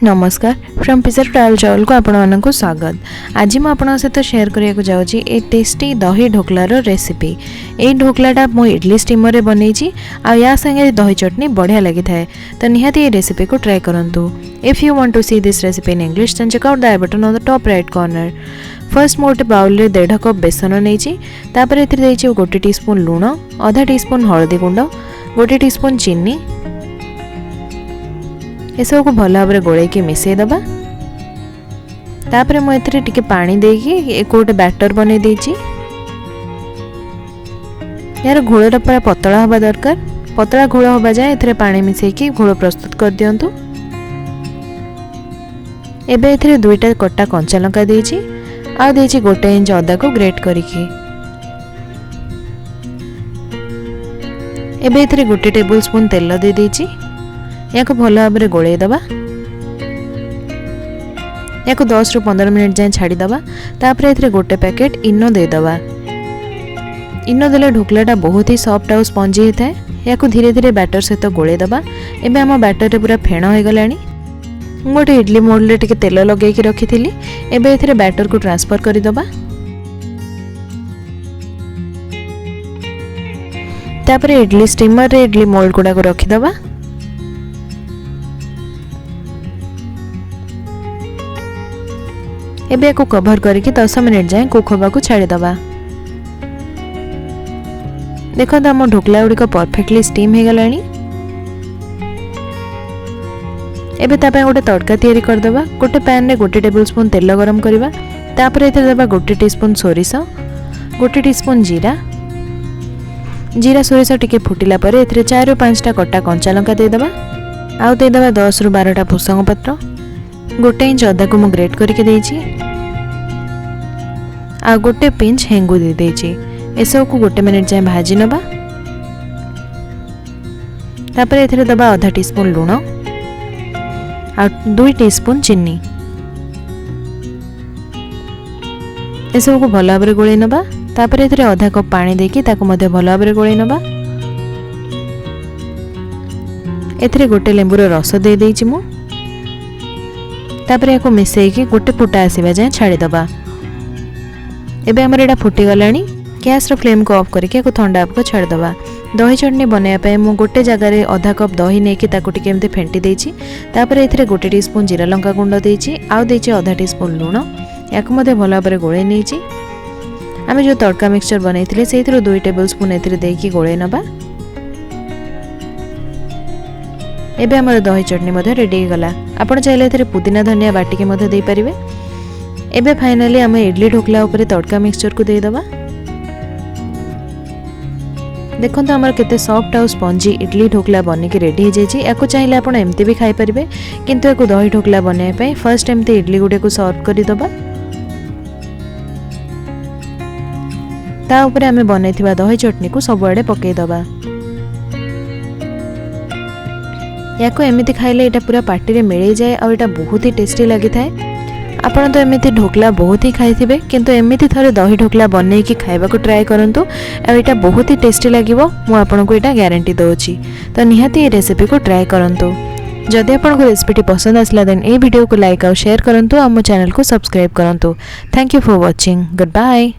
नमस्कार from pizza to दाल को आपण को स्वागत। आज मैं आपन सहित शेयर करने जाऊँगी ए टेस्टी दही ढोकलार रेसिपी। ये ढोकलाटा मो इडली स्टीमर बन या संगे दही चटनी बढ़िया लगी थाए, तो निहाती ये रेसिपी को ट्राई करूँ। If you want to see this recipe in English then check out the i button on the top right corner. First मोटे बाउल रे 1.5 कप बेसन नहीं गोटे टीस्पून लुण, आधा टीस्पून हलदी गुंड, गोटे टीस्पून चीनी, ये सब को भल भाव गोल मिसई दबा। तापर मुझे टिके पानी देकी गोटे बैटर बन देची। यार घोलटा पूरा पतला हवा दरकार, पतला घोल हवा जाए एथरे पानी मिसेकी घोल प्रस्तुत कर दियंतु। एबे एथरे 2टा कटा कंचा लंका देची आ देची गोटे इंच अदा को ग्रेट करिकी। एबे एथरे गोटे टेबल स्पून तेल दे देची। या भल भाव गोल दबा। या 10 ରୁ 15 मिनट जाए छाड़ीदबा। तापर एथरे गोटे पैकेट इनो देदबा। इनो देले ढोकलाटा बहुत ही सॉफ्ट और स्पंजी होता है। या धीरे धीरे बैटर सहित गोल दबा। एबे आम बैटर पूरा फेण हो गलानी। गोटे इडली मोल्ड रे टिके तेल लगे रखी थी। एबे एथरे बैटर को ट्रांसफर करदबा। तापर इडली स्टीमर रे इडली मोल्ड गुडा को रखीदबा। एबे को कवर करके 10 मिनट जाए कुक होगा को छाड़ी दबा। देखो तो आम ढोकला गुड़िक परफेक्टली स्टीम हो गलानी। एबे तापे गोटे तड़का तैयारी करदबा। गोटे पैन रे गोटे टेबल स्पून तेल गरम करबा। तापर एथे दबा गोटे टीस्पून सोरिष, गोटे टीस्पून जीरा। जीरा सोरिष टिके फुटिला परे एथरे 4 ରୁ 5टा कटा कंचा लंका दे दबा। आउ दे दबा 10 ରୁ 12टा भुसंग पत्र। गोटे इंच अदा को मु ग्रेट करके देची। आ गोटे पिंच हेंगू दे देची। एसब को गोटे मिनिट जाए भाजी नबा। तापर एथरे दबा आधा टीस्पून लुण आ 2 टीस्पून चीनी। एसब को भल भाव गोल नबा। तापर एथरे आधा कप पानी देकी ताको मध्य भल भाव गोल नबा। एथरे गोटे लेंबूर रस दे देची मु। तापर या मिसईकी गोटे फुटा आसवा जाए छाड़ीदबा। एबे हमर एटा फुटी गलानी। गैस रो फ्लेम को ऑफ करके ठंडा आपको छाड़ीदबा। दही चटनी बनाया मु गोटे जगार आधा कप दही नहीं ताको टिके एमते फेंटी देची। तापर एथरे गोटे टीस्पून जीरा लंका गुंड देची आउ देची आधा टीस्पून लुण। याको मध्य भल भाव गोल नहीं। आम जो तड़का मिक्सचर बनईथिले सेइथिरो 2 टेबल स्पून एथरे देकी गोले नबा। एबे हमर दही चटनी मध्य रेडी गला। आपण चाहिले एथरे पुदीना धनिया बाटिके मध्य देई परिबे। एबे फाइनली हम इडली ढोकला ऊपर तड़का मिक्सचर को दे दबा। देखो तो हमर केते सॉफ्ट और स्पंजी इडली ढोकला बन के रेडी हो जाइए। या चाहिले आपण एमती भी खाई परिबे, किंतु एको दही ढोकला बनाए पे फर्स्ट एमती इडली गुडे को सर्व करि दबा। ता ऊपर हमें बनैथिबा दही चटनी को सब आड़े पकई दबा। या एमती खाइले एटा पूरा पार्टी रे मिल जाए और एटा बहुत ही टेस्टी लगी थाए। आपण तो एमती ढोकला बहुत ही खाइथिबे, किंतु एमती थरे दही ढोकला बनै कि खाइबा को ट्राई करंतु। और एटा बहुत ही टेस्टी लागिवो, मु आपन को एटा गारंटी दोछि। तो निहाती ए रेसिपी को ट्राई करंतु। जदि आपन को रेसिपी पसंद आसला देन ए वीडियो को लाइक और शेयर करंतु। और मो चैनल को सब्सक्राइब करंतु। Thank you for watching. Good bye.